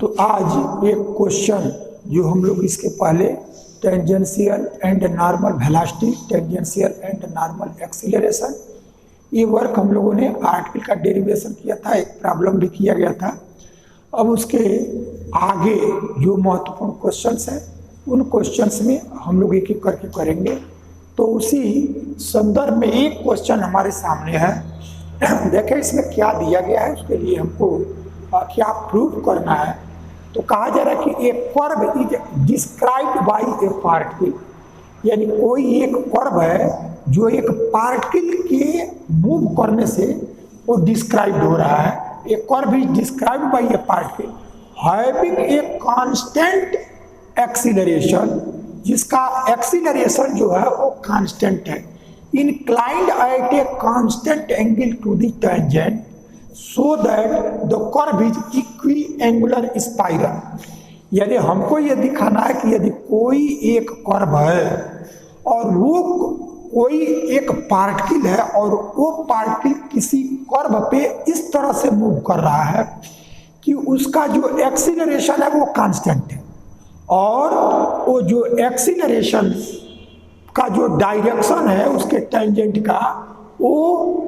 तो आज एक क्वेश्चन जो हम लोग इसके पहले tangential and normal velocity, tangential and normal acceleration, ये वर्क हम लोगों ने आर्टिकल का डेरिवेशन किया था, एक प्रॉब्लम भी किया गया था। अब उसके आगे जो महत्वपूर्ण क्वेश्चंस हैं उन क्वेश्चंस में हम लोग एक एक करके करेंगे। तो उसी संदर्भ में एक क्वेश्चन हमारे सामने है, देखें इसमें क्या दिया गया है, उसके लिए हमको क्या प्रूव करना है। तो कहा जा रहा है कि a curve is described by a particle, यानी कोई एक कर्व है जो एक पार्टिकल के मूव करने से वो डिस्क्राइब हो रहा है। A curve is described by a particle having a constant acceleration, जिसका एक्सीलरेशन जो है वो कांस्टेंट है, inclined at a constant angle to the tangent so that the curve is equiangular spiral। यानी हमको ये दिखाना है कि यदि कोई एक कर्व है और वो कोई एक पार्टिकल है और वो पार्टिकल किसी कर्व पे इस तरह से मूव कर रहा है कि उसका जो एक्सीलरेशन है वो कांस्टेंट है और वो जो एक्सीलरेशन का जो डायरेक्शन है उसके टेंजेंट का वो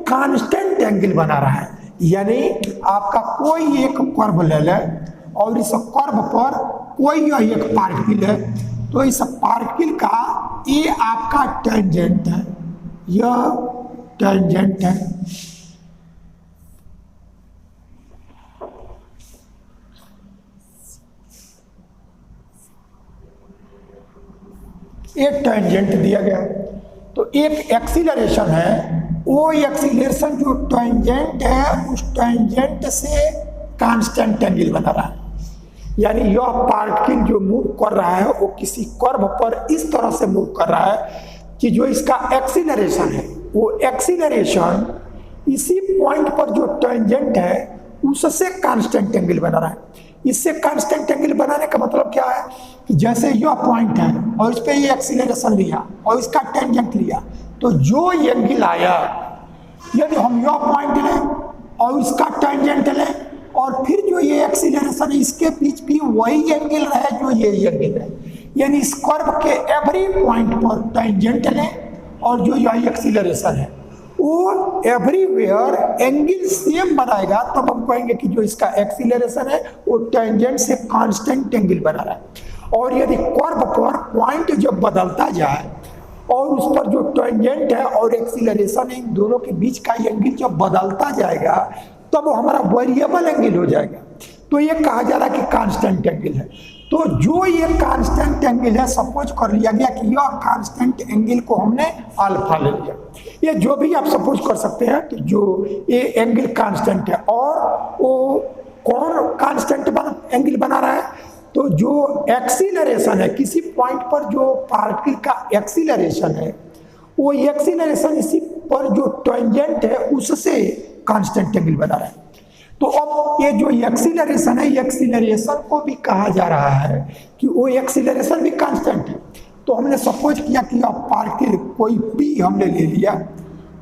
कांस्टेंट एंगल बना रहा है। यानी आपका कोई एक कर्व ले ले और इस कर्व पर कोई एक पार्टिकल है, तो इस पार्टिकल का ये आपका टेंजेंट है, यह टेंजेंट है। एक टेंजेंट दिया गया, तो एक एक्सीलरेशन है, वो एक्सीलरेशन जो टेंजेंट है उस टेंजेंट से कांस्टेंट एंगल बना रहा है। यानी यह पार्टिकल जो मूव कर रहा है वो किसी कर्व पर इस तरह से मूव कर रहा है कि जो इसका एक्सीलरेशन है वो एक्सीलरेशन इसी पॉइंट पर जो टेंजेंट है उससे कांस्टेंट एंगल बना रहा है। इससे कांस्टेंट एंगल बनाने का मतलब क्या है कि जैसे यह पॉइंट है और इस पे ये एक्सीलरेशन लिया और इसका टेंजेंट लिया, तो जो एंगल आया, यदि हम यह पॉइंट लें और इसका टेंजेंट लें और फिर जो ये एक्सीलरेशन है इसके बीच भी वही एंगल रहे जो ये एंगल है, यानी इस कर्व के एवरी पॉइंट पर टेंजेंट लें और जो यह एक्सीलरेशन है वो एवरीवेयर एंगल सेम बनाएगा, तब हम कहेंगे कि जो इसका एक्सीलरेशन है वो टेंजेंट से कांस्टेंट एंगल बना रहा है। और यदि कर्व पर पॉइंट जब बदलता जाए और उस पर जो टेंजेंट है और एक्सीलरेशन है इन दोनों के बीच का एंगल जब बदलता जाएगा तब वो हमारा वेरिएबल एंगल हो जाएगा, तो ये कहा जा रहा है कि कांस्टेंट एंगल है। तो जो ये कांस्टेंट एंगल है, सपोज कर लिया गया कि यह कांस्टेंट एंगल को हमने अल्फा ले लिया, ये जो भी आप सपोज कर सकते हैं कि जो ये एंगल कांस्टेंट है और वो कौन कांस्टेंट एंगल बना रहा है, तो जो एक्सीलरेशन है किसी पॉइंट पर जो पार्टिकल का एक्सीलरेशन है वो एक्सीलरेशन इसी पर जो टेंजेंट है उससे कांस्टेंट एंगल बना रहा है। तो अब ये जो एक्सीलरेशन है, एक्सीलरेशन को भी कहा जा रहा है कि वो एक्सीलरेशन भी कांस्टेंट है। तो हमने सपोज किया कि अब पार्टिकल कोई पी हमने ले लिया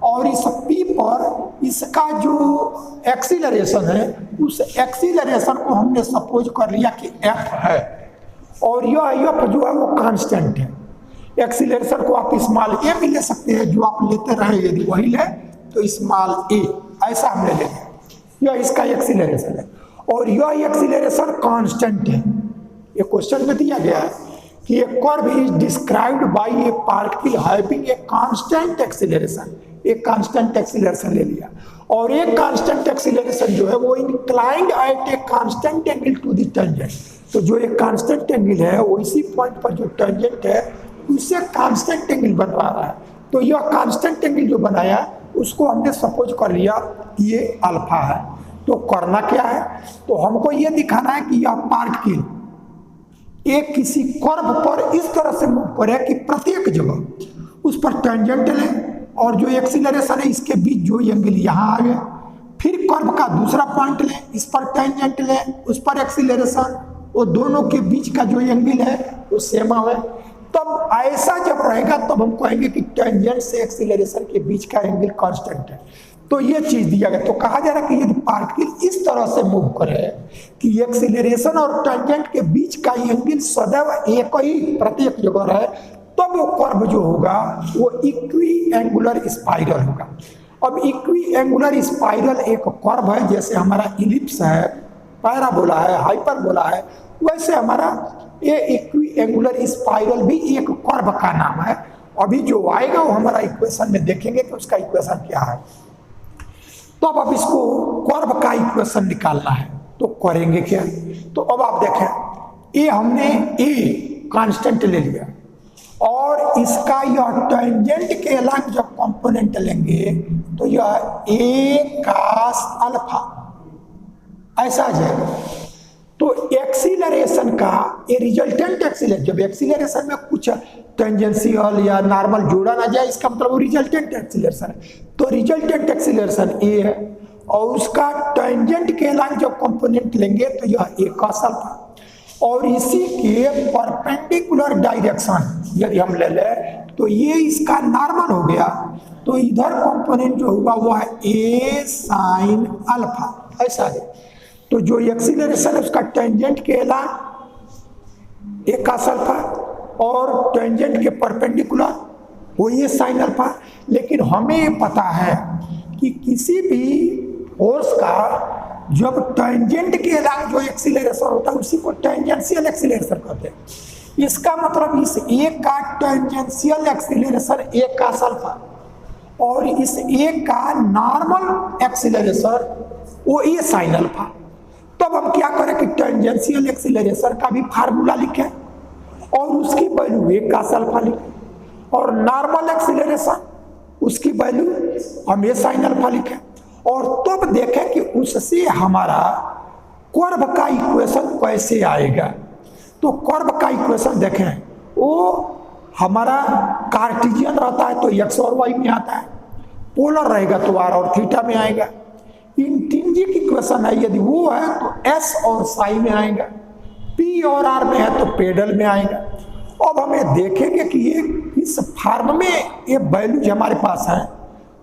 और इस पी पर इसका जो एक्सीलरेशन है उस एक्सीलरेशन को हमने सपोज कर लिया कि एफ है और यह एफ जो है वो कांस्टेंट है। एक्सीलरेशन को आप स्मॉल ए भी ले सकते हैं, जो आप लेते रहे यदि वही ले तो स्मॉल ए, ऐसा हमने ले लिया, यह इसका एक्सीलरेशन है और यह एक्सीलरेशन कांस्टेंट है। ये क्वेश्चन में दिया गया है कि a curve is described by a particle having a constant acceleration, एक कांस्टेंट एक्सीलरेशन ले लिया और एक कांस्टेंट एक्सीलरेशन जो है वो inclined at a constant angle to the tangent. तो जो एक कांस्टेंट एंगल है वो इसी पॉइंट पर जो टेंजेंट है उससे कांस्टेंट एंगल बन रहा है। तो यह कांस्टेंट एंगल जो बनाया उसको हमने सपोज कर लिया ये अल्फा है। तो करना क्या है, तो हमको ये दिखाना है कि यह पार्टिकल एक किसी कर्व पर इस तरह से मूव करे कि प्रत्येक जगह उस पर टेंजेंट ले और जो एक्सीलरेशन है इसके बीच जो एंगल यहाँ आ गया, फिर कर्व का दूसरा पॉइंट ले, इस पर टेंजेंट ले, उस पर एक्सीलरेशन, वो दोनों के बीच का जो एंगल है वो सेम आवे। तब ऐसा जब रहेगा तब हम कहेंगे कि टेंजेंट से एक्सीलरेशन के बीच का एंगल कांस्टेंट है। तो ये चीज दिया गया। तो कहा जा रहा है कि यदि पार्टिकल इस तरह से मूव करे कि एक्सीलरेशन और टेंजेंट के बीच का एंगल सदैव एक ही प्रत्येक जगह रहे, तब वो कर्व जो होगा वो इक्वी एंगुलर स्पाइरल होगा। अब इक्वी एंगुलर स्पाइरल एक कर्व है, जैसे हमारा इलिप्स है, पैराबोला है, हाइपरबोला है, वैसे हमारा ये इक्वी एंगुलर स्पाइरल भी एक कर्व का नाम है। अभी जो आएगा वो हमारा इक्वेशन में देखेंगे कि उसका इक्वेशन क्या है। तो अब इसको कर्व का इक्वेशन निकालना है, तो करेंगे क्या? तो अब आप देखें, ये हमने ए कांस्टेंट ले लिया और इसका यह टेंजेंट के अलग जब कंपोनेंट लेंगे तो यह ए कास अल्फा ऐसा आ जाएगा। तो एक्सीलरेशन का ये रिजल्टेंट एक्सीलरेशन, जब एक्सीलरेशन में कुछ टेंजेंशियल या नॉर्मल जोड़ा ना जाए, इसका मतलब वो रिजल्टेंट एक्सीलरेशन है। तो रिजल्टेंट एक्सीलरेशन ए है और उसका टेंजेंट के अलग जब कंपोनेंट लेंगे तो यह ए कास अल्फा, और इसी के परपेंडिकुलर डायरेक्शन यदि हम ले लें तो ये इसका नॉर्मल हो गया, तो इधर कंपोनेंट जो होगा वो है ए साइन अल्फा ऐसा है। तो जो एक्सीलरेशन है उसका टेंजेंट के अलग ए कास अल्फा और टेंजेंट के परपेंडिकुलर वो ये साइन अल्फा। लेकिन हमें पता है कि किसी भी फोर्स का जब टेंजेंट के अलग जो एक्सीलरेशन होता है उसी को टेंजेंशियल एक्सीलरेशन कहते हैं। इसका मतलब इस ए का टेंजेंशियल एक्सीलरेशन ए कास अल्फा और इस ए का नॉर्मल एक्सीलरेशन वो ए साइन अल्फा। तब हम क्या करें कि टेंजेंशियल एक्सीलरेशन का भी फार्मूला लिखें और उसकी वैल्यू ए कास अल्फा लिखें और नॉर्मल एक्सीलरेशन उसकी वैल्यू हम ए साइन अल्फा लिखें और तब देखें कि उससे हमारा कर्व का इक्वेशन कैसे आएगा। तो कर्व का इक्वेशन देखें, वो हमारा कार्टेशियन रहता है तो एक्स और वाई में आता है, पोलर रहेगा तो आर और थीटा में आएगा। इंट्रिंसिक इक्वेशन है, यदि वो है तो एस और साई में आएगा, पी और आर में है तो पेडल में आएगा। अब हमें देखेंगे कि ये इस फॉर्म में ये वैल्यूज हमारे पास है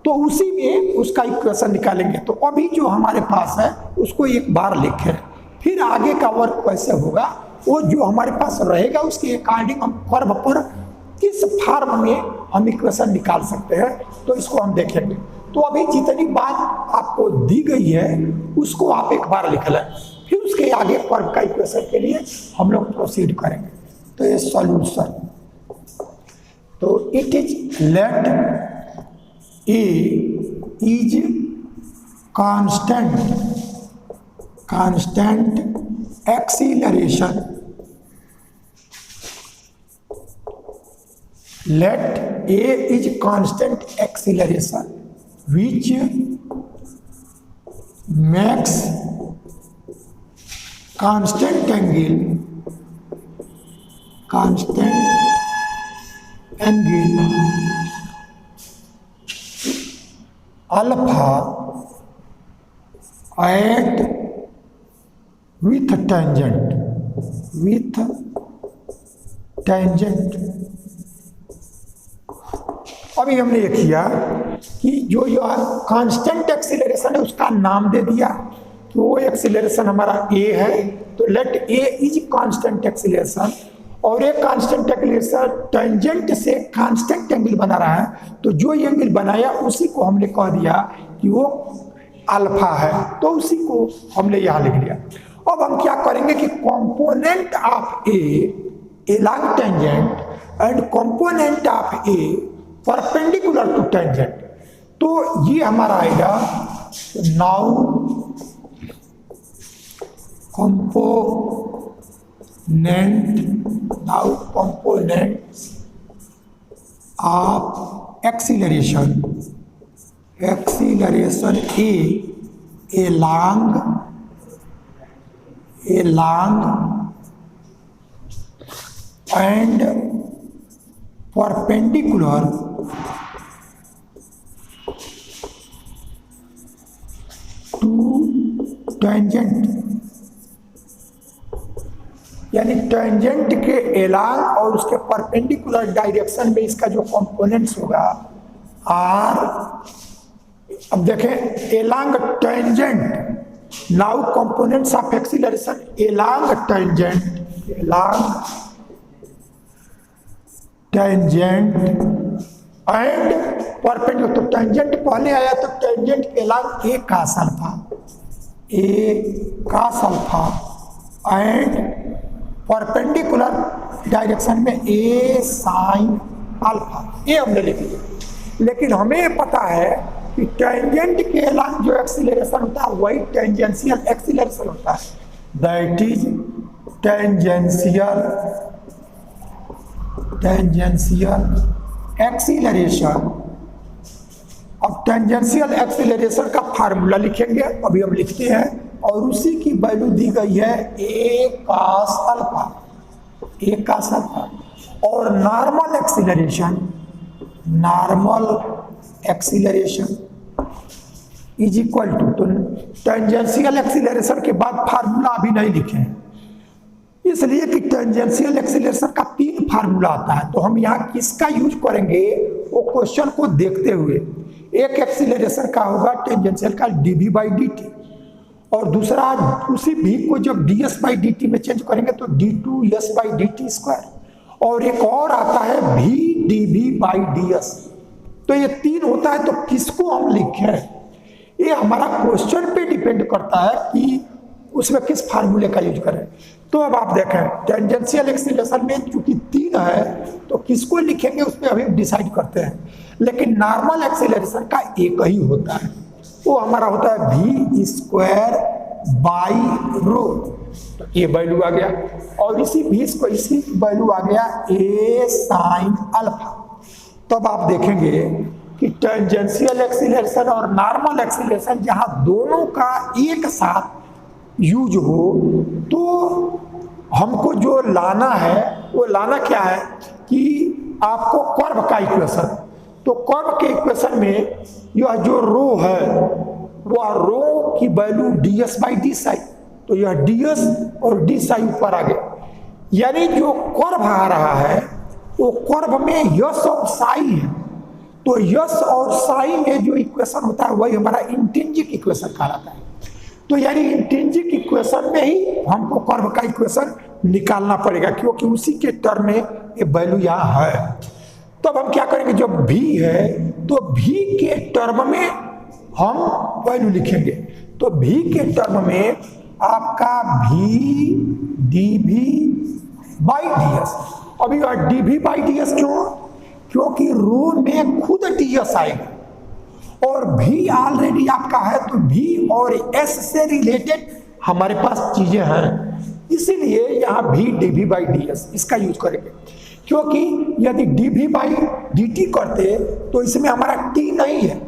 तो उसी में उसका इक्वेशन निकालेंगे। तो अभी जो हमारे पास है उसको एक बार लिखें, फिर आगे का वर्क कैसे होगा वो जो हमारे पास रहेगा उसके अकॉर्डिंग हम कर्व पर किस फॉर्म में हम इक्वेशन निकाल सकते हैं, तो इसको हम देखेंगे। तो अभी जितनी बात आपको दी गई है उसको आप एक बार लिख लें, फिर उसके आगे कर्व का इक्वेशन के लिए हम लोग प्रोसीड करेंगे। तो ये सॉल्यूशन, तो it is let A is constant acceleration, let A is constant acceleration which makes constant angle alpha at with tangent। अभी हमने ये किया कि जो यह कांस्टेंट एक्सीलरेशन है उसका नाम दे दिया, तो वो एक्सीलरेशन हमारा ए है, तो let A is constant acceleration, और ये कांस्टेंट एक्सीलरेशन टेंजेंट से कांस्टेंट एंगल बना रहा है, तो जो एंगल बनाया उसी को हमने कह दिया कि वो अल्फा है, तो उसी को हमने यहाँ लिख लिया। अब हम क्या करेंगे कि component of A along tangent and component of A perpendicular to tangent, तो ये हमारा आएगा now component of acceleration A along and perpendicular to tangent, यानी टेंजेंट के एलांग और उसके परपेंडिकुलर डायरेक्शन में इसका जो कंपोनेंट्स होगा अब देखें along tangent now components of acceleration along tangent and perpendicular. तो टेंजेंट पहले आया तो टेंजेंट के along A cos alpha and perpendicular direction में ए साइन अल्फा, ये हमने लिख लिया। लेकिन हमें पता है कि टेंजेंट के एलॉन्ग जो एक्सीलरेशन होता है वही टेंजेंशियल एक्सीलरेशन होता है। That is tangential acceleration. अब टेंजेंशियल एक्सीलरेशन का फार्मूला लिखेंगे, अभी हम लिखते हैं, और उसी की वैल्यू दी गई है ए cos अल्फा। और normal acceleration is equal to, तो टेंजेंशियल एक्सीलरेशन के बाद फार्मूला अभी नहीं लिखे हैं, इसलिए कि टेंजेंशियल एक्सीलरेशन का 3 फार्मूला आता है। तो हम यहाँ किसका यूज करेंगे वो क्वेश्चन को देखते हुए, एक एक्सीलरेशन का होगा टेंजेंशियल का dv/dt, और दूसरा उसी v को जब ds/dt में चेंज करेंगे तो d2s/dt², और एक और आता है v dv/ds। तो ये 3 होता है, तो किसको हम लिखें ये हमारा क्वेश्चन पे डिपेंड करता है कि उसमें किस फार्मूले का यूज करें। तो अब आप देखें टेंजेंशियल एक्सीलरेशन में चूंकि 3 है तो किसको लिखेंगे उस पर अभी डिसाइड करते हैं, लेकिन नॉर्मल एक्सीलरेशन का एक ही होता है, वो हमारा होता है v²/ρ। तो ये वैल्यू आ गया, और इसी वैल्यू आ गया a sin अल्फा। तब आप देखेंगे कि टेंजेंशियल एक्सीलरेशन और नॉर्मल एक्सीलरेशन जहां दोनों का एक साथ यूज हो, तो हमको जो लाना है वो लाना क्या है कि आपको कर्व का इक्वेशन, तो कर्व के इक्वेशन में यह जो रो है वह रो की वैल्यू ds/dψ, तो यह ds और dψ ऊपर आ गया, यानी जो कर्व आ रहा है वो कर्व में यस और साई है। तो यस और साई में जो इक्वेशन होता है वही हमारा इंट्रिंसिक इक्वेशन कहलाता है। तो यानी इंट्रिंसिक इक्वेशन में ही हमको कर्व का इक्वेशन निकालना पड़ेगा, क्योंकि उसी के टर्म में ये वैल्यू यहाँ है। तब हम क्या करेंगे, जब v है तो v के टर्म में हम वैल्यू लिखेंगे। तो v के टर्म में आपका v dv/ds। अभी dv/ds क्योंकि रो में खुद ds आएगा, और v ऑलरेडी आपका है, तो v और s से रिलेटेड हमारे पास चीजें हैं, इसीलिए यहाँ v dv/ds इसका यूज करेंगे। क्योंकि यदि dv/dt करते तो इसमें हमारा t नहीं है,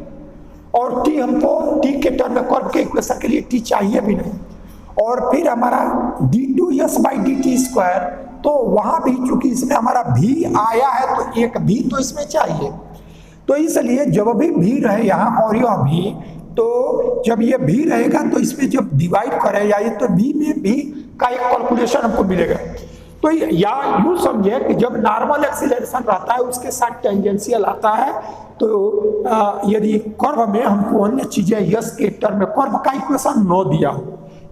और t हमको t के टर्म में कर्व के इक्वेशन के लिए t चाहिए भी नहीं, और फिर हमारा d2s/dt², तो वहां भी चूंकि इसमें हमारा v आया है तो एक v तो इसमें चाहिए, तो इसलिए जब भी v रहे यहाँ और यह v, तो जब ये v रहेगा तो इसमें जब डिवाइड करें या ये, तो v में v का एक कैलकुलेशन हमको मिलेगा। तो या यूं समझे कि जब नॉर्मल एक्सीलरेशन रहता है उसके साथ टेंजेंशियल आता है, तो यदि कर्व में हमको अन्य चीजें यस के टर्म में कर्व का इक्वेशन न दिया हो,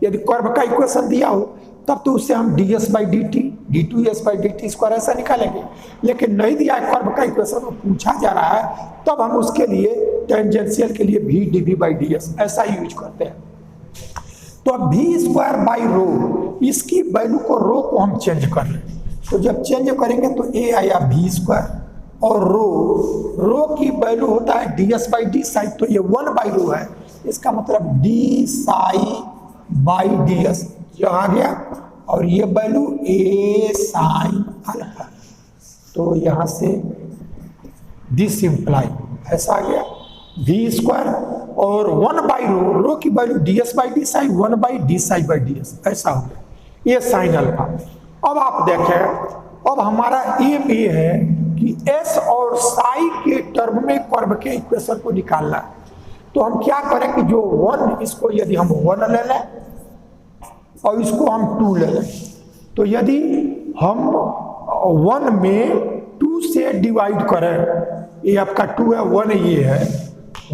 यदि कर्व का इक्वेशन दिया हो तब तो उससे हम ds/dt d2s/dt² ऐसा निकालेंगे, लेकिन नहीं दिया है कर्व का इक्वेशन, पूछा जा रहा है, तब हम उसके लिए टेंजेंशियल के लिए v dv/ds ऐसा ही यूज करते हैं। तो अब v²/ρ, इसकी वैल्यू को रो को हम चेंज कर लें, तो जब चेंज करेंगे तो a आया v², और रो की वैल्यू होता है ds/dψ, तो ये 1/ρ है, इसका मतलब dψ/ds जो आ गया, और ये वैल्यू a sin अल्फा, तो यहां से दिस इंप्लाई ऐसा आ गया v² और 1/ρ, रो की वैल्यू ds/dψ 1/dψ/ds ऐसा हो गया, ये sin अल्फा। अब आप देखें, अब हमारा एम ये है कि s और साई के टर्म में कर्व के इक्वेशन को निकालना है। तो हम क्या करें कि जो 1, इसको यदि हम 1 ले लें और इसको हम 2 ले लें, तो यदि हम 1 में 2 से डिवाइड करें, ये आपका 2 है, 1 ये है,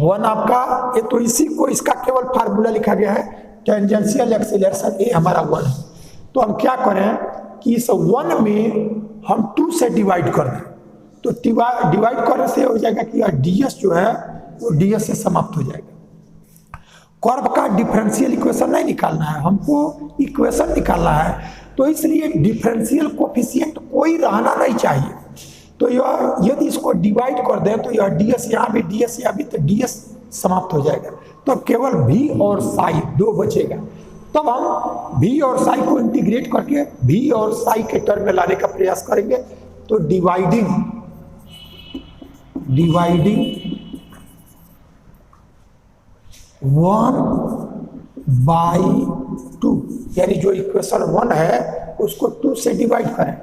वन आपका ये तो इसी को इसका केवल फार्मूला लिखा गया है, टेंजेंशियल एक्सीलरेशन ये हमारा वन है। तो हम क्या करें कि इस वन में हम 2 से डिवाइड कर दें, तो डिवाइड करने से हो जाएगा कि ds जो है वो ds से समाप्त हो जाएगा। कर्व का डिफरेंशियल इक्वेशन नहीं निकालना है हमको, इक्वेशन निकालना है, तो इसलिए डिफरेंशियल कोफिशिएंट कोई रहना नहीं चाहिए। तो यह यदि इसको डिवाइड कर दें तो यह ds यहाँ भी ds यहाँ भी, तो ds समाप्त हो जाएगा, तो केवल v और साई 2 बचेगा। तब हम v और साई को इंटीग्रेट करके v और साई के टर्म में लाने का प्रयास करेंगे। तो डिवाइडिंग 1/2 यानी जो इक्वेशन 1 है उसको 2 से डिवाइड करें,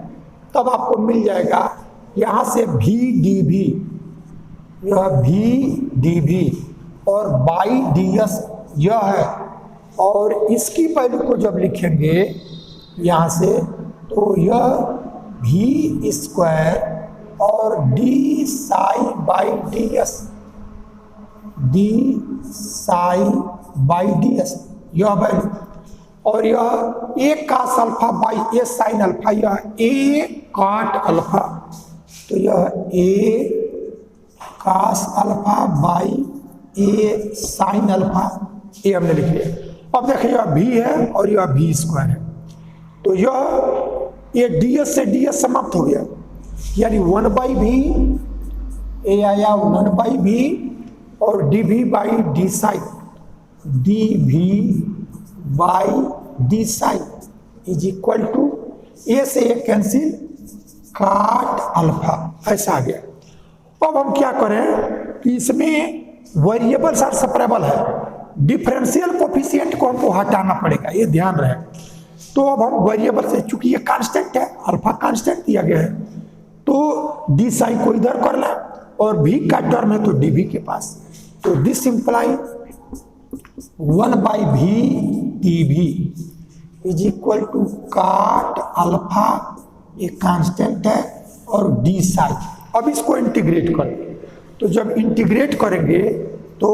तब आपको मिल जाएगा यहां से v dv, यह v dv और बाई ds यह है, और इसकी वैल्यू को जब लिखेंगे यहां से तो यह v स्क्वायर और d psi by ds, d psi by ds यह वैल्यू, और यह a cos alpha by a sine alpha, यह a cot अल्फा, तो यह a cos alpha by a sine alpha ये हमने लिख लिया। अब देखिए यह v है और यह v स्क्वायर है, तो ये ds से ds समाप्त हो गया, यानी 1/v ये आया 1/v और dv by D sine, dv by D sine is equal to a से a कैंसिल काट अल्फा, ऐसा आ गया। अब हम क्या करें कि इसमें वेरिएबल्स आर सेपरेबल है, डिफरेंशियल कोफिशिएंट को हमको हटाना पड़ेगा, ये ध्यान रहे। तो अब हम वेरिएबल से, चूंकि ये कांस्टेंट है, अल्फा कांस्टेंट दिया गया है, तो डी साई को इधर कर लें और v का टर्म है तो dv के पास, तो this implies 1/v dv is equal to cot alpha, ये कांस्टेंट है, और डी साई। अब इसको इंटीग्रेट करें, तो जब इंटीग्रेट करेंगे तो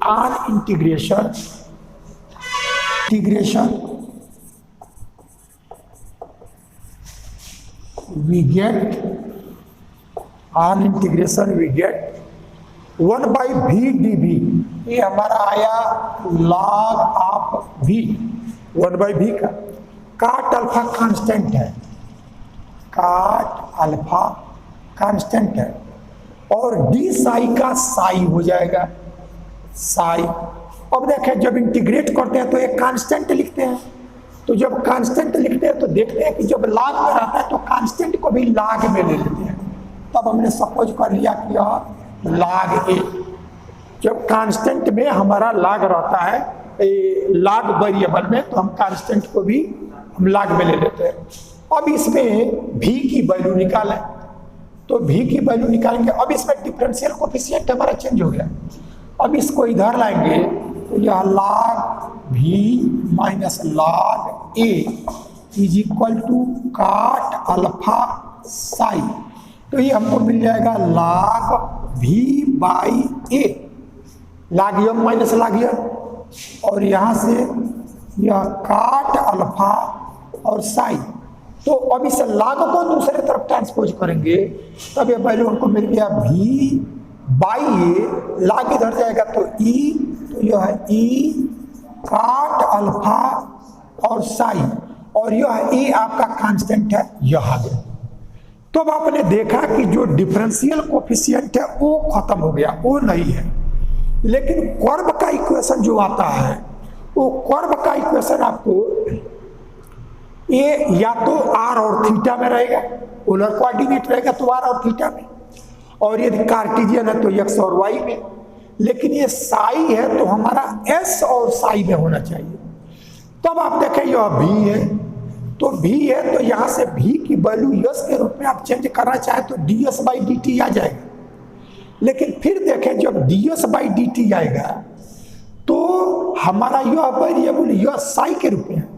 आर integration we get 1/v dv, ये हमारा आया log ऑफ v, 1/v का काट अल्फा कांस्टेंट है, काट अल्फा कांस्टेंट है, और डी साई का साई हो जाएगा साई। अब देखें जब इंटीग्रेट करते हैं तो एक कांस्टेंट लिखते हैं, तो जब कांस्टेंट लिखते हैं तो देखते हैं कि जब लाग में रहता है तो कांस्टेंट को भी लाग में ले लेते हैं। तब हमने सपोज कर लिया कि यह लाग ए, जब कांस्टेंट में हमारा लाग रहता है लाग वेरिएबल में, तो हम कांस्टेंट को भी हम लाग में ले लेते हैं। अब इसमें v की वैल्यू निकालें, तो v की वैल्यू निकालेंगे। अब इसमें डिफरेंशियल कोफिशिएंट हमारा चेंज हो गया, अब इसको इधर लाएंगे तो यह log v minus log a is equal to cot alpha psi, तो ये हमको मिल जाएगा log v by a, log m minus log m, और यहाँ से यह काट अल्फा और साई। तो अब इस log को दूसरे तरफ ट्रांसपोज करेंगे, तब ये वैल्यू हमको मिल गया v बाई ए, log इधर जाएगा तो e, तो यह है e काट अल्फा और साई, और यह e आपका कांस्टेंट है, यह आ गया। तो अब आपने देखा कि जो डिफरेंशियल कोफिशिएंट है वो खत्म हो गया, वो नहीं है, लेकिन कर्व का इक्वेशन जो आता है वो कर्व का इक्वेशन आपको ये या तो r और थीटा में रहेगा, पोलर कोऑर्डिनेट रहेगा तो r और थीटा में, और यदि कार्टेशियन है तो x और y में, लेकिन ये साई है तो हमारा s और साई में होना चाहिए। तब आप देखें यह v है, तो v है तो यहां से v की वैल्यू s के रूप में आप चेंज करना चाहे तो ds बाई dt आ जाएगा, लेकिन फिर देखें जब ds बाई dt आएगा तो हमारा यह वेरिएबल यह साई के रूप में है,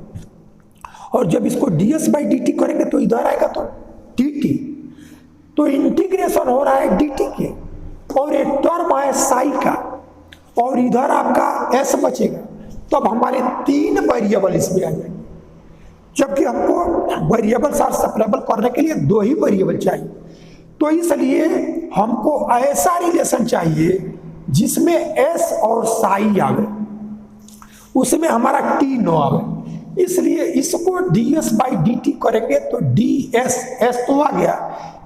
और जब इसको ds बाई dt करेंगे तो इधर आएगा तो dt, तो इंटीग्रेशन हो रहा है dt के, और एक टर्म है साई का, और इधर आपका एस बचेगा, तब हमारे 3 वेरिएबल इसमें आ जाएंगे, जबकि हमको वेरिएबल आर सेपरेबल करने के लिए 2 ही वेरिएबल चाहिए। तो इसलिए हमको ऐसा रिलेशन चाहिए जिसमें एस और साई आवे, उसमें हमारा टी न आवे। इसलिए इसको ds बाई डी टी करेंगे तो ds, एस तो आ गया,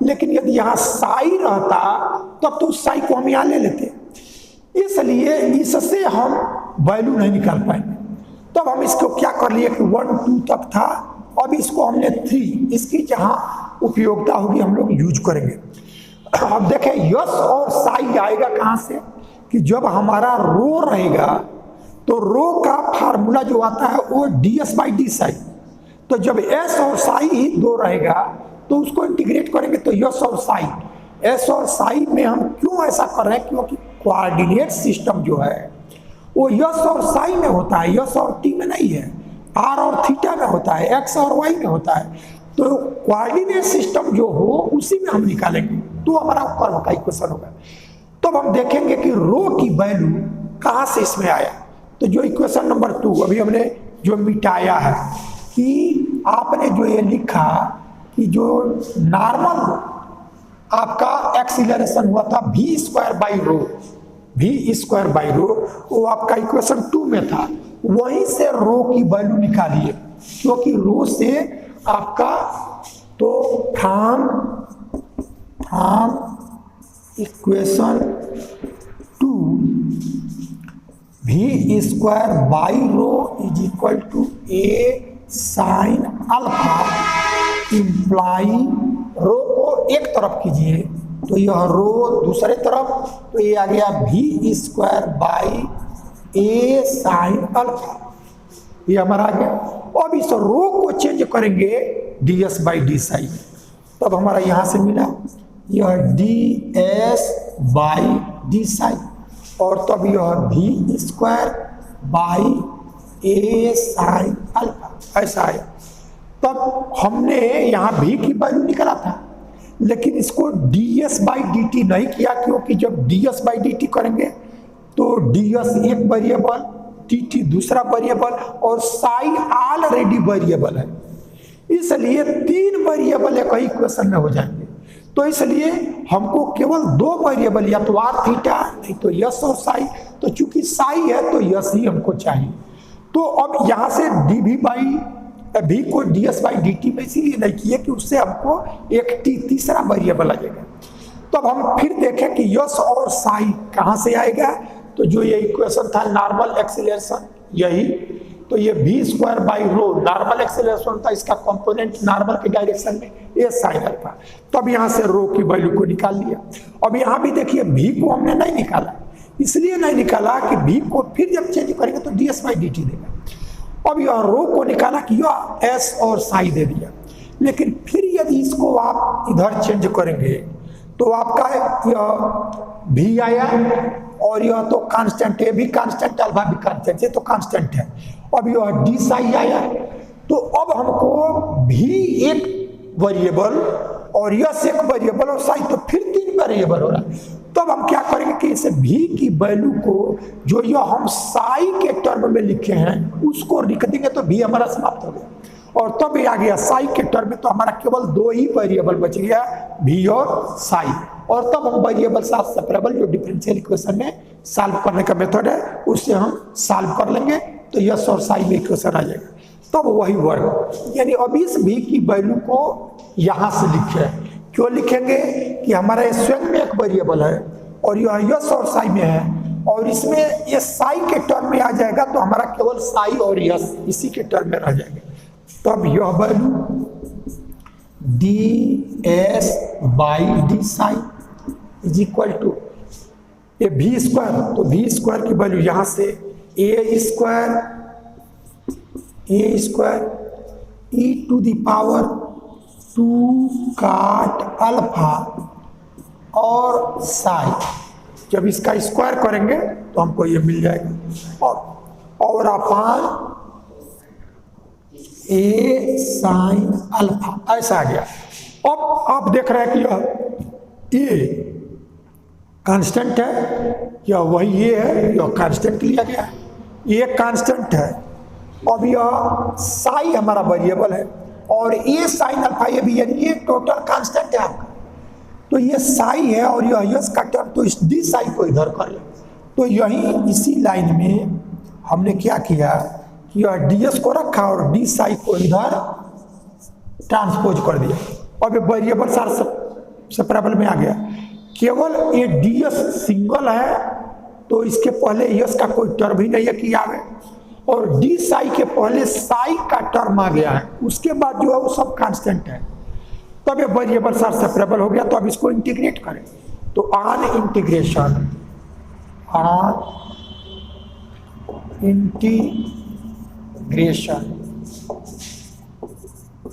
लेकिन यदि यहाँ साई रहता तब तो उस साई को हम यहाँ ले लेते, इसलिए इससे हम वैल्यू नहीं निकाल पाएंगे। तब हम इसको क्या कर लिए कि 1 2 तक था, अब इसको हमने 3, इसकी जहाँ उपयोगिता होगी हम लोग यूज करेंगे। अब देखें यस और साई आएगा कहाँ से, कि जब हमारा रो रहेगा तो रो का फार्मूला जो आता है वो ds बाई डी साई, तो जब एस और साई ही 2 रहेगा तो उसको इंटीग्रेट करेंगे तो यस और साई। एस और साई में हम क्यों ऐसा कर रहे हैं, क्योंकि कोऑर्डिनेट सिस्टम जो है वो यस और साई में होता है, यस और टी में नहीं है, आर और थीटा में होता है, एक्स और वाई में होता है। तो कोऑर्डिनेट सिस्टम जो हो उसी में हम निकालेंगे तो हमारा कर्व का इक्वेशन होगा। तब हम देखेंगे कि रो की वैल्यू कहाँ से इसमें आया। तो जो इक्वेशन नंबर 2 अभी हमने जो मिटाया है, कि आपने जो ये लिखा कि जो नॉर्मल आपका एक्सीलरेशन हुआ था v square by row, v square by रो, वो आपका इक्वेशन 2 में था, वहीं से रो की वैल्यू निकालिए, क्योंकि रो से आपका तो from equation 2 v square by rho is equal to a sine alpha, imply rho को एक तरफ कीजिए तो यह रो दूसरे तरफ, तो ये आ गया v square by a sine alpha, ये हमारा आ गया। अब इस रो को चेंज करेंगे ds बाई डी साई, तब हमारा यहां से मिला यह ds बाई डी साई, और तब यह v square by a sine alpha, ऐसा आया। तब हमने यहाँ v की वैल्यू निकाला था, लेकिन इसको ds बाई डी टी नहीं किया, क्योंकि जब ds बाई डी टी करेंगे तो ds एक वेरिएबल, dt दूसरा वेरिएबल, और साई ऑलरेडी वेरिएबल है, इसलिए 3 वेरिएबल एक ही इक्वेशन में हो जाएंगे। तो इसलिए हमको केवल 2 वेरिएबल, या तो आर थीटा नहीं तो यस और साई, तो चूंकि साई है तो यस ही हमको चाहिए। तो अब यहाँ से dv बाई v को ds बाई डी टी में इसीलिए नहीं किए कि उससे हमको एक तीसरा वेरिएबल आ जाएगा। तब हम फिर देखें कि यस और साई कहाँ से आएगा, तो जो ये इक्वेशन था नॉर्मल एक्सीलरेशन यही, तो ये v square by row normal acceleration था, इसका कंपोनेंट नॉर्मल के डायरेक्शन में ये साइन अल्फा। तब यहाँ से रो की वैल्यू को निकाल लिया। अब यहाँ भी देखिए v को हमने नहीं निकाला, इसलिए नहीं निकाला कि v को फिर जब चेंज करेंगे तो ds बाई डी टी देगा। अब यह रो को निकाला कि यह s और साई दे दिया, लेकिन फिर यदि इसको आप इधर चेंज करेंगे तो आपका यह v आया, और यह तो कांस्टेंट है, भी कांस्टेंट अल्फा भी कांस्टेंट, ये तो कांस्टेंट है। अब यह डी साई आया, तो अब हमको v एक वेरिएबल और यस एक वेरिएबल और साई, तो फिर 3 वेरिएबल हो रहा है। तब हम क्या करेंगे कि इसे v की वैल्यू को जो यह हम साई के टर्म में लिखे हैं उसको लिख देंगे तो v हमारा समाप्त हो गया, और तब ये आ गया साई के टर्म में, तो हमारा केवल 2 ही वेरिएबल बच गया, v और साई। और तब हम वेरिएबल साथ सेपरेबल जो डिफरेंशियल इक्वेशन में सॉल्व करने का मेथड है उससे हम सॉल्व कर लेंगे, तो यस और साई में इक्वेशन आ जाएगा। तब वही वर्ग, यानी अब इस v की वैल्यू को यहाँ से लिखे, क्यों लिखेंगे कि हमारा स्वयं में एक वेरिएबल है और यह यस और साई में है, और इसमें ये साई के टर्म में आ जाएगा, तो हमारा केवल साई और यस इसी के टर्म में रह जाएगा। तब यह value ds by d psi is equal to ये v स्क्वायर, तो v स्क्वायर की वैल्यू यहाँ से a square e to the power 2 cot alpha और साई, जब इसका स्क्वायर करेंगे तो हमको ये मिल जाएगा, और अपान a साइन अल्फा, ऐसा आ गया। अब आप देख रहे हैं कि यह a कांस्टेंट है या वही ये है, यह कांस्टेंट लिया गया है, ये कांस्टेंट है। अब यह साई हमारा वेरिएबल है और ये साइन अल्फा ये भी, यानी ये टोटल कांस्टेंट है आपका। तो ये साई है और यह यस का टर्म, तो इस डी साई को इधर कर ले। तो यही इसी लाइन में हमने क्या किया कि यह डी एस को रखा और डी साई को इधर ट्रांसपोज कर दिया। अब ये वेरिएबल सार सेपरेबल में आ गया। केवल ये डी एस सिंगल है तो इसके पहले यस का कोई टर्म ही नहीं है कि आवे, और डी साई के पहले साई का टर्म आ गया है, उसके बाद जो है वो सब कांस्टेंट है। तब ये वेरिएबल सार सेपरेबल हो गया। तो अब इसको इंटीग्रेट करें, तो ऑन इंटीग्रेशन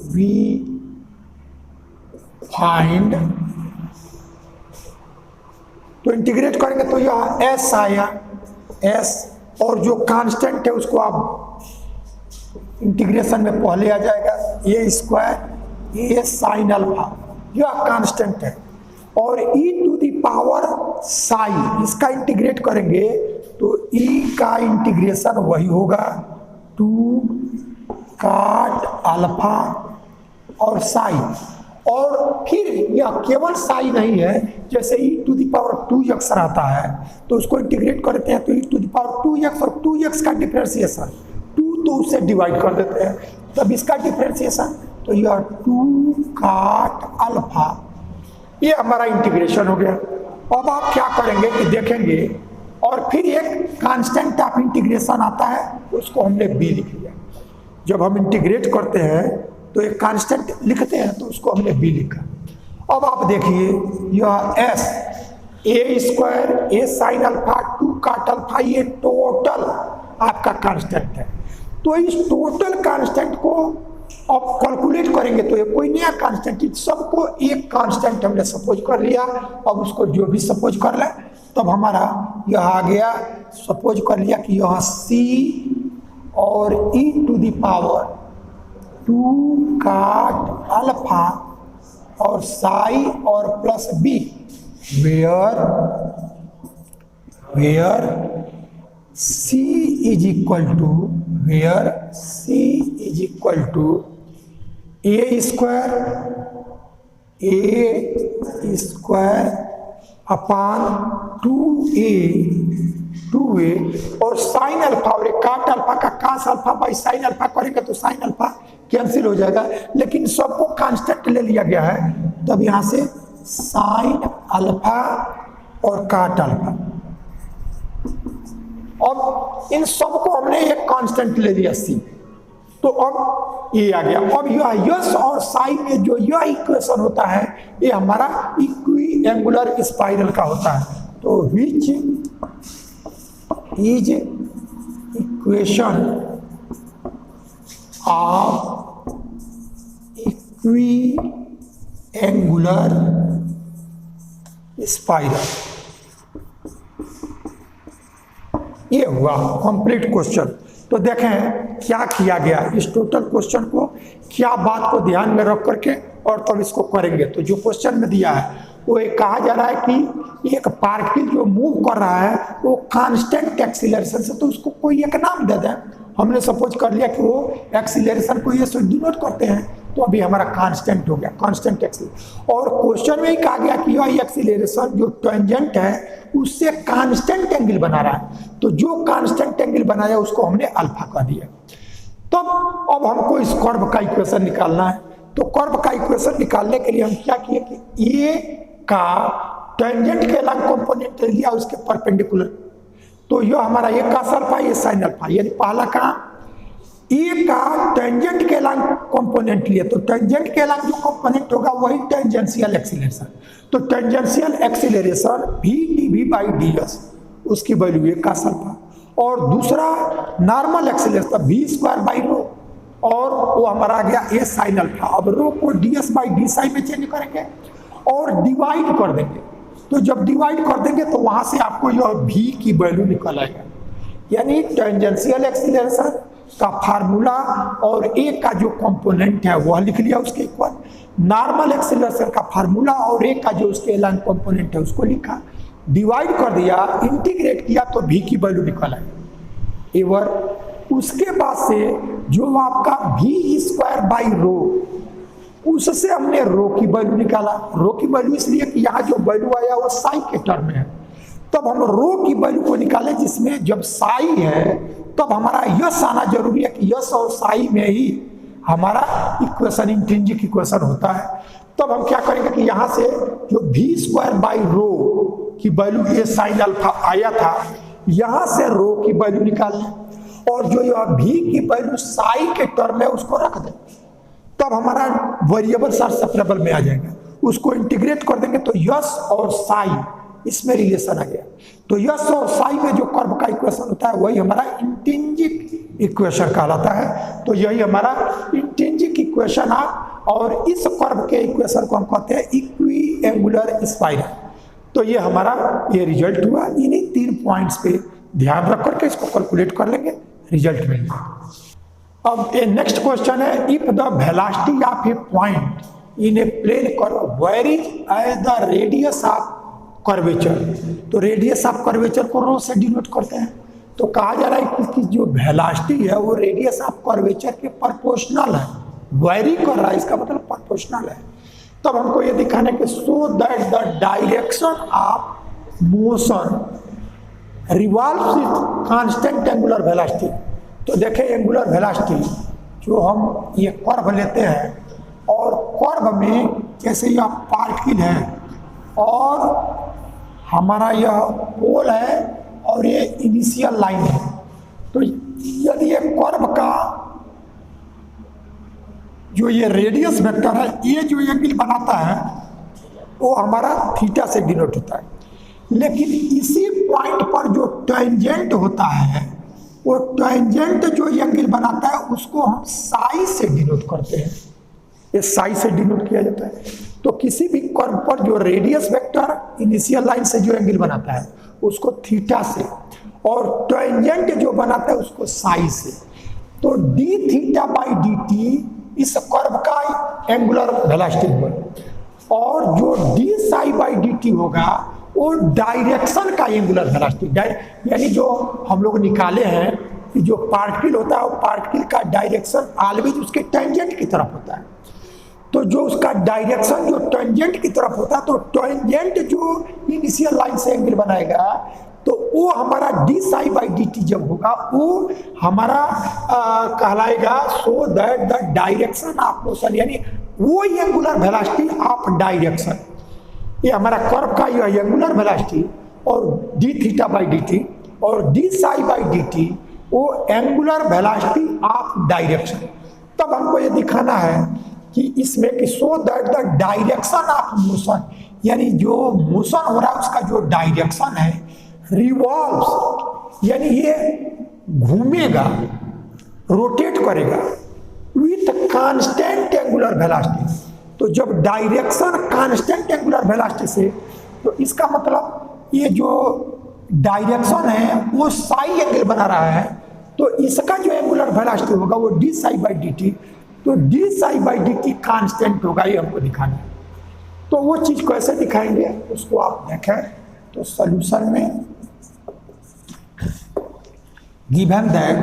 वी फाइंड, तो इंटीग्रेट करेंगे तो यह एस आया, एस, और जो कांस्टेंट है उसको आप इंटीग्रेशन में पहले आ जाएगा, ए स्क्वायर ए साइन अल्फा, यह कांस्टेंट है। और ई टू द पावर साई, इसका इंटीग्रेट करेंगे तो ई का इंटीग्रेशन वही होगा 2 काट अल्फा और साई। और फिर यह केवल साई नहीं है, जैसे ई टू द पावर 2x रहता है तो उसको इंटीग्रेट करते हैं तो ई टू द पावर 2x और 2x का डिफरेंशिएशन 2 तो उससे डिवाइड कर देते हैं, तब इसका डिफरेंशिएशन, तो यह 2 काट अल्फा, ये हमारा इंटीग्रेशन हो गया। अब आप क्या करेंगे कि देखेंगे, और फिर एक कांस्टेंट ऑफ इंटीग्रेशन आता है, उसको हमने बी लिख लिया। जब हम इंटीग्रेट करते हैं तो एक कांस्टेंट लिखते हैं तो उसको हमने बी लिखा। अब आप देखिए यह S A square A sine alpha 2 काट अल्फा, ये टोटल आपका कांस्टेंट है। तो इस टोटल कांस्टेंट को अब कैलकुलेट करेंगे तो ये कोई नया कांस्टेंट, सबको एक कांस्टेंट हमने सपोज कर लिया। अब उसको जो भी सपोज कर ले, तब हमारा यह आ गया, सपोज कर लिया कि यह सी और ई टू द पावर 2 काट अल्फा और साई और plus b, where c is equal to a square upon 2a और साइन अल्फा, और काट अल्फा का cos alpha by sine alpha करेंगे तो साइन अल्फा कैंसिल हो जाएगा, लेकिन सबको कांस्टेंट ले लिया गया है, तब यहां से साइन अल्फा और काट अल्फा। अब इन सबको हमने एक कांस्टेंट ले लिया सी, तो अब ये आ गया। अब यह यस और साई में जो यह इक्वेशन होता है ये हमारा इक्वी एंगुलर स्पाइरल का होता है। तो which is equation of equi angular spiral, ये हुआ कंप्लीट क्वेश्चन। तो देखें क्या किया गया, इस टोटल क्वेश्चन को क्या बात को ध्यान में रख करके और तब इसको करेंगे। तो जो क्वेश्चन में दिया है वो एक कहा जा रहा है कि एक पार्टिकल जो मूव कर रहा है वो कांस्टेंट एक्सीलरेशन से, तो उसको कोई एक नाम दे दें। हमने सपोज कर लिया कि वो एक्सीलरेशन को ये से डिनोट करते हैं, तो अभी हमारा कांस्टेंट हो गया, कांस्टेंट एक्सीलरेशन। और क्वेश्चन में ही कहा गया कि यह एक्सीलरेशन जो टेंजेंट है उससे कांस्टेंट एंगल बना रहा है, तो जो कांस्टेंट एंगल बनाया उसको हमने अल्फा कह दिया। तब अब हमको इस कर्व का इक्वेशन निकालना है। तो कर्व का इक्वेशन निकालने के लिए हम क्या किए कि ए का टेंजेंट के अलग कंपोनेंट ले लिया उसके परपेंडिकुलर, तो यह हमारा ए का अल्फा ये साइन अल्फा, यानी पहला काम ए का टेंजेंट के अलग कंपोनेंट लिए, तो टेंजेंट के अलग जो कंपोनेंट होगा वही टेंजेंशियल एक्सीलरेशन। तो tangential acceleration v dv by ds, उसकी वैल्यू ए का अल्फा, और दूसरा normal acceleration v square by रो, और वो हमारा आ गया ए साइन अल्फा। अब रो को ds बाई डी साई में चेंज करेंगे और डिवाइड कर देंगे, तो जब डिवाइड कर देंगे तो वहां से आपको यह v की वैल्यू निकल आएगा, यानी टेंजेंशियल एक्सीलरेशन का फार्मूला और ए का जो कंपोनेंट है वह लिख लिया उसके इक्वल, नॉर्मल एक्सीलरेशन का फार्मूला और ए का जो उसके अलग कंपोनेंट है उसको लिखा, डिवाइड कर दिया, इंटीग्रेट किया तो v की वैल्यू निकल आई एवर। उसके बाद से जो आपका v² बाई रो, उससे हमने रो की वैल्यू निकाला। रो की वैल्यू इसलिए कि यहाँ जो वैल्यू आया वो साई के टर्म में है, तब हम रो की वैल्यू को निकाले जिसमें जब साई है तब हमारा यस आना जरूरी है कि यस और साई में ही हमारा इक्वेशन इंट्रिंसिक इक्वेशन होता है। तब हम क्या करेंगे कि यहाँ से जो v² बाई रो की वैल्यू ये साइन अल्फा आया था, यहाँ से रो की वैल्यू निकाल लें और जो यह v की वैल्यू साई के टर्म में उसको रख दें, तब हमारा वेरिएबल सार सेपरेबल में आ जाएगा। उसको इंटीग्रेट कर देंगे तो यस और साई इसमें रिलेशन आ गया। तो यस और साई में जो कर्व का इक्वेशन होता है वही हमारा इंट्रिंसिक इक्वेशन कहलाता है। तो यही हमारा इंट्रिंसिक इक्वेशन है और इस कर्व के इक्वेशन को हम कहते हैं इक्वी एंगुलर स्पाइरल। तो ये हमारा ये रिजल्ट हुआ। इन्हीं 3 पॉइंट्स पे ध्यान रख करके इसको कैलकुलेट कर लेंगे, रिजल्ट मिलेगा। अब ए नेक्स्ट क्वेश्चन है, if the velocity of a point in a plane curve varies as the radius of curvature. तो रेडियस ऑफ कर्वेचर को रो से डिनोट करते हैं। तो कहा जा रहा है कि जो वेलोसिटी है वो रेडियस ऑफ कर्वेचर के प्रोपोर्शनल है, वेरी कर रहा है, इसका मतलब प्रोपोर्शनल है। तब हमको ये दिखाने के सो that the direction of motion revolves with constant angular velocity. तो देखें एंगुलर वेलोसिटी जो हम ये कर्व लेते हैं और कर्व में जैसे यह पार्टिकल है और हमारा यह पोल है और ये इनिशियल लाइन है। तो यदि ये कर्व का जो ये रेडियस वेक्टर है, ये जो एंगल बनाता है वो हमारा थीटा से डिनोट होता है। लेकिन इसी पॉइंट पर जो टेंजेंट होता है, वो टेंजेंट जो एंगल बनाता है उसको हम साई से डिनोट करते हैं। ये साई से डिनोट किया जाता है। तो किसी भी कर्व पर जो रेडियस वेक्टर इनिशियल लाइन से जो एंगल बनाता है उसको थीटा से, और टेंजेंट जो बनाता है उसको साई से। तो D theta by d T इस कर्व का एंगुलर वेलोसिटी होगा और जो D psi by d T होगा वो डायरेक्शन का एंगुलर वेलोसिटी, यानी जो हम लोग निकाले हैं कि जो पार्टिकल होता है वो पार्टिकल का डायरेक्शन ऑलवेज उसके टेंजेंट की तरफ होता है। तो जो उसका डायरेक्शन जो टेंजेंट की तरफ होता है, तो टेंजेंट जो इनिशियल लाइन से एंगल बनाएगा तो वो हमारा D psi by d T जब होगा वो हमारा कहलाएगा सो that the direction of motion, यानी वो एंगुलर वेलोसिटी ऑफ डायरेक्शन। ये हमारा कर्व का यह एंगुलर वेलोसिटी और d theta by d t और d psi by d t वो एंगुलर वेलोसिटी ऑफ डायरेक्शन। तब हमको ये दिखाना है कि इसमें कि so that the direction of motion, यानी जो मोशन हो रहा है उसका जो डायरेक्शन है रिवॉल्व्स, यानी ये घूमेगा, रोटेट करेगा विथ कांस्टेंट एंगुलर वेलोसिटी। तो जब डायरेक्शन कांस्टेंट एंगुलर वेलोसिटी से, तो इसका मतलब ये जो डायरेक्शन है वो साई एंगल बना रहा है, तो इसका जो एंगुलर वेलोसिटी होगा वो d psi by d t. तो d psi by d t constant होगा, ये हमको दिखाना है। तो वो चीज कैसे दिखाएंगे उसको आप देखें। तो सॉल्यूशन में given that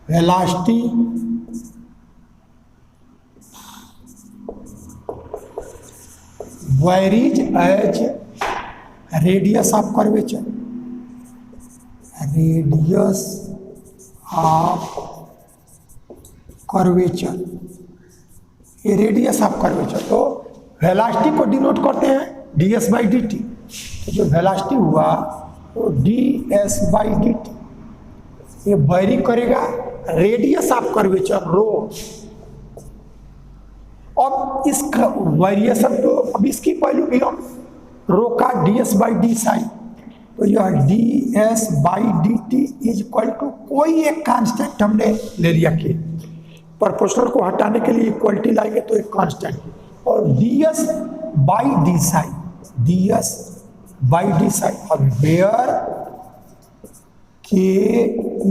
velocity varies as radius of curvature, radius of curvature, ये रेडियस ऑफ कर्वेचर। तो वेलोसिटी को डिनोट करते हैं ds बाई डी टी। तो जो वेलोसिटी हुआ वो ds बाई डी टी, ये वेरी करेगा रेडियस ऑफ कर्वेचर रो। अब इसका वेरिएशन तो अब इसकी वैल्यू भी हम रो का ds बाई डी साई, तो यह ds by d t is equal to कोई एक कांस्टेंट हमने ले लिया कि प्रोपोर्शनल को हटाने के लिए इक्वलिटी लाएंगे तो एक कांस्टेंट, और ds by d psi, ds by d psi. अब where k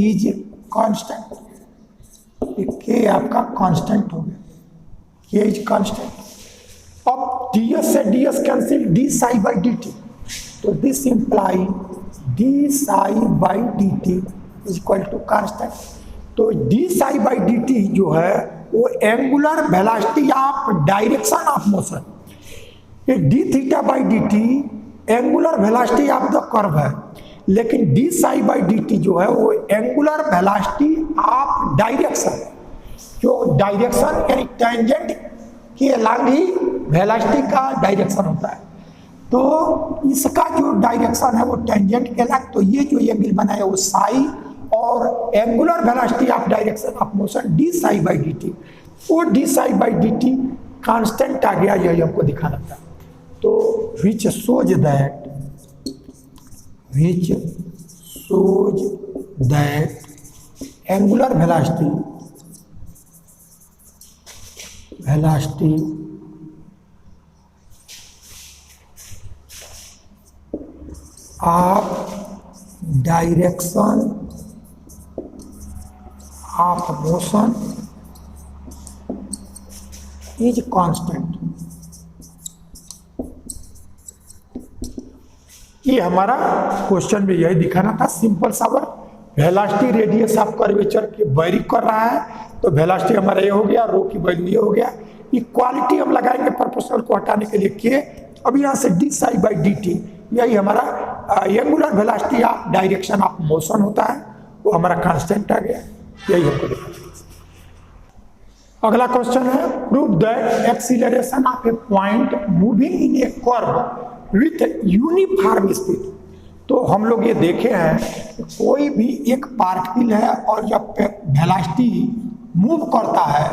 is constant, k आपका कांस्टेंट हो गया, k इज कांस्टेंट। अब ds से ds cancel, d psi by dt, तो this imply d psi by dt is equal to constant. तो d psi by dt जो है वो angular velocity of direction of motion, ये d theta by dt angular velocity of the curve है, लेकिन d psi by dt जो है वो एंगुलर वेलोसिटी ऑफ डायरेक्शन, जो डायरेक्शन यानी टेंजेंट के अलग ही वेलोसिटी का डायरेक्शन होता है। तो इसका जो डायरेक्शन है वो टेंजेंट के अलग, तो ये जो एंगल बना है वो साई, और angular velocity of direction of motion d psi by dt, वो d psi by dt constant आ गया, यही हमको दिखाना था। तो which shows that angular velocity of direction of motion is constant। ये हमारा क्वेश्चन में यही दिखाना था, सिंपल सा work. Velocity radius of curvature के वेरी कर रहा है, तो वेलोसिटी हमारा ये हो गया, रो की वैल्यू ये हो गया। इक्वालिटी हम लगाएंगे प्रोपोर्शनल को हटाने के लिए के, अब यहाँ से d psi by dt यही हमारा angular velocity of direction of motion होता है, वो हमारा कांस्टेंट आ गया, यही हमको देखना। अगला क्वेश्चन है, prove that acceleration of a point moving in A curve with uniform speed. तो हम लोग ये देखे हैं कि कोई भी एक पार्टिकल है और जब वेलोसिटी मूव करता है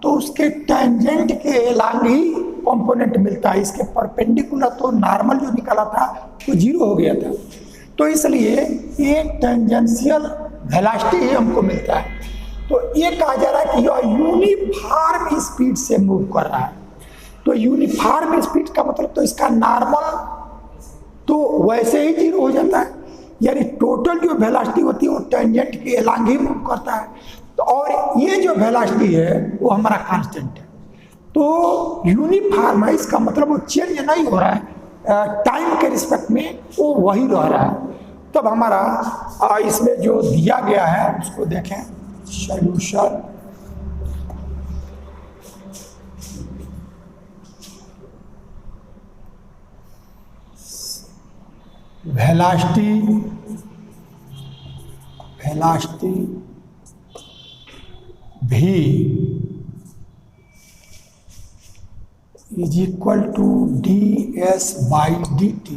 तो उसके टेंजेंट के अलग ही कंपोनेंट मिलता है, इसके परपेंडिकुलर तो नॉर्मल जो निकला था वो जीरो हो गया था, तो इसलिए ये टेंजेंशियल वेलोसिटी हमको मिलता है। तो ये कहा जा रहा है कि यह यूनिफॉर्म स्पीड से मूव कर रहा है, तो यूनिफॉर्म स्पीड का मतलब तो इसका नॉर्मल तो वैसे ही जीरो हो जाता है, यानी टोटल जो वेलोसिटी होती है वो टेंजेंट के अलग ही मूव करता है। तो और ये जो वेलोसिटी है वो हमारा कांस्टेंट है, तो यूनिफॉर्म है, इसका मतलब वो चेंज नहीं हो रहा है, टाइम के रिस्पेक्ट में वो वही रह रहा है। तब हमारा इसमें जो दिया गया है उसको देखें, solution. Velocity v is equal to ds by dt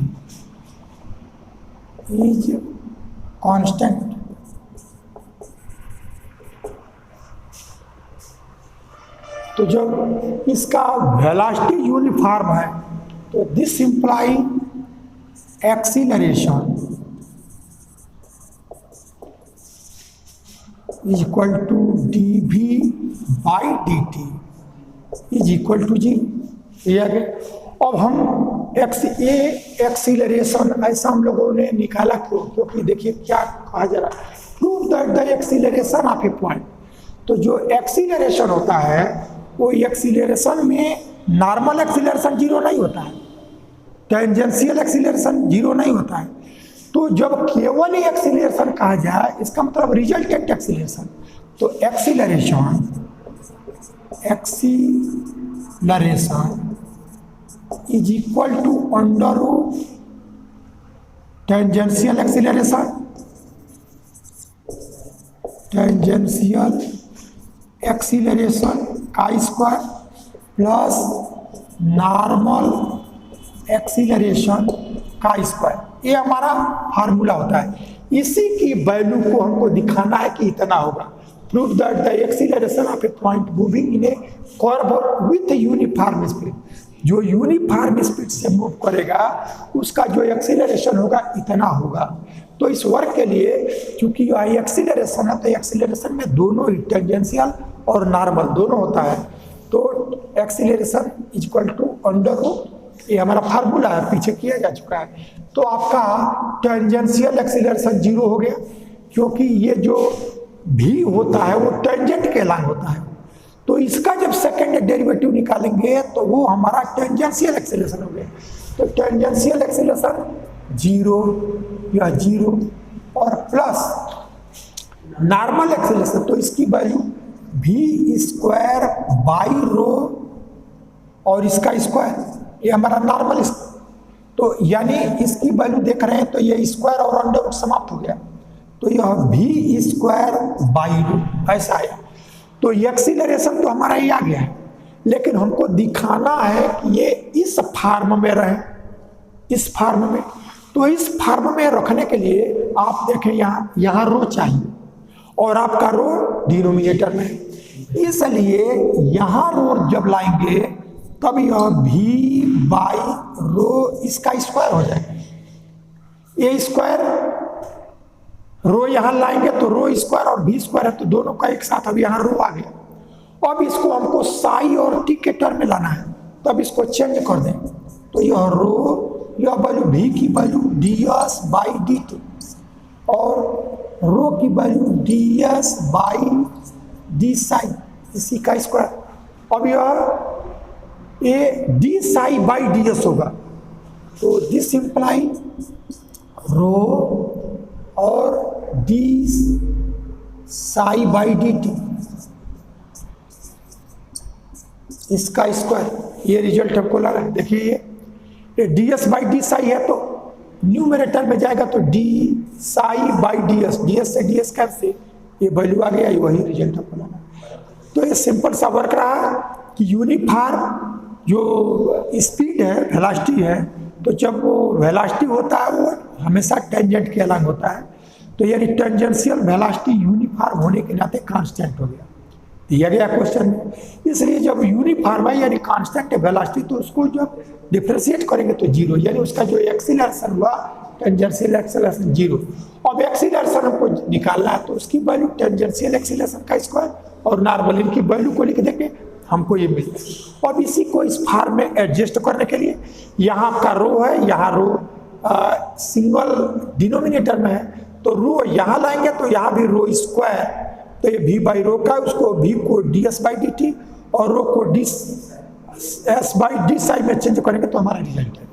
is constant. तो जब इसका वेलोसिटी यूनिफॉर्म है तो this imply acceleration is equal to dv by dt is equal to g. अब हम एक्सीलरेशन ऐसा हम लोगों ने निकाला क्यों, क्योंकि देखिए क्या कहा जा रहा है, prove that the acceleration of a point. तो जो एक्सीलरेशन होता है वो एक्सीलरेशन में नॉर्मल एक्सीलरेशन जीरो नहीं होता है, टेंजेंशियल एक्सीलरेशन जीरो नहीं होता है। तो जब केवल ही एक्सीलरेशन कहा जाए इसका मतलब रिजल्टेंट एक्सीलरेशन, तो acceleration is equal to under root tangential acceleration का स्क्वायर प्लस नॉर्मल एक्सीलरेशन का स्क्वायर, ये हमारा फार्मूला होता है। इसी की वैल्यू को हमको दिखाना है कि इतना होगा। Prove that the acceleration of a point moving in A curve with uniform speed, जो यूनिफॉर्म स्पीड से मूव करेगा उसका जो एक्सीलरेशन होगा इतना होगा। तो इस वर्क के लिए क्योंकि यह एक्सीलरेशन है तो एक्सीलरेशन में दोनों ही टेंजेंशियल और नॉर्मल दोनों होता है, तो acceleration is equal to under root, ये हमारा फार्मूला है, पीछे किया जा चुका है। तो आपका टेंजेंशियल एक्सीलरेशन जीरो हो गया, क्योंकि ये जो भी होता है वो टेंजेंट के अलग होता है, तो इसका जब सेकंड डेरिवेटिव निकालेंगे तो वो हमारा टेंजेंशियल एक्सेलरेशन हो गया। तो टेंजेंशियल एक्सेलरेशन 0 या 0 और प्लस नॉर्मल एक्सेलरेशन, तो इसकी वैल्यू v स्क्वायर बाई रो और इसका स्क्वायर, ये हमारा नॉर्मल। तो यानी इसकी वैल्यू देख रहे हैं तो ये स्क्वायर और अंडर रूट समाप्त हो गया, तो यह v स्क्वायर बाई रो ऐसा आया। तो एक्सीलरेशन तो हमारा ये आ गया है, लेकिन हमको दिखाना है कि ये इस फॉर्म में रहे, इस फॉर्म में। तो इस फॉर्म में रखने के लिए आप देखें यहाँ रो चाहिए और आपका रो डिनोमिनेटर में, इसलिए यहाँ रो जब लाएंगे तब यह v बाई रो इसका स्क्वायर हो जाएगा। ये स्क्वायर रो यहाँ लाएंगे तो रो स्क्वायर और v स्क्वायर है, तो दोनों का एक साथ, अब यहाँ रो आ गया। अब इसको हमको साई और टी के टर्म में लाना है, तब इसको चेंज कर दें। तो यह रो, यह वैल्यू v की वैल्यू ds बाई dt और रो की value ds by d Sai, इसी का स्क्वायर। अब ये डी साई बाई ds होगा, तो दिस इंप्लाई रो और d psi by d T, इसका स्क्वायर, ये रिजल्ट हमको ला रहा है। देखिए ये D S by d Sai है, तो न्यूमरेटर में जाएगा तो d psi by D S, D S से डी एस कैसे, ये वैल्यू आ गया, वही रिजल्ट हमको लाना है। तो ये सिंपल सा वर्क रहा कि यूनिफॉर्म जो स्पीड है, वेलोसिटी है, तो जब वो वेलोसिटी होता है वो हमेशा टेंजेंट के अलग होता है, तो यानी टेंजेंशियल वेलोसिटी यूनिफॉर्म होने के नाते कांस्टेंट हो गया, दिया गया क्वेश्चन में। इसलिए जब यूनिफॉर्म है यानी कांस्टेंट है वेलोसिटी, तो उसको जब डिफरेंशिएट करेंगे तो 0, यानी उसका जो एक्सीलरेशन हुआ टेंजेंशियल एक्सीलरेशन 0। अब एक्सीलरेशन हमको निकालना है, तो उसकी वैल्यू टेंजेंशियल एक्सीलरेशन का स्क्वायर और नॉर्मल, इनकी वैल्यू को लिख देंगे, हमको ये मिल जाए। अब इसी को इस फॉर्म में एडजस्ट करने के लिए यहाँ आपका रो है, यहाँ रो सिंगल डिनोमिनेटर में है, तो रो यहाँ लाएंगे तो यहाँ भी रो स्क्वायर, तो ये v बाई रो का, उसको v को ds बाई dt और रो को ds बाई डी साई में चेंज करेंगे तो हमारा रिजल्ट है।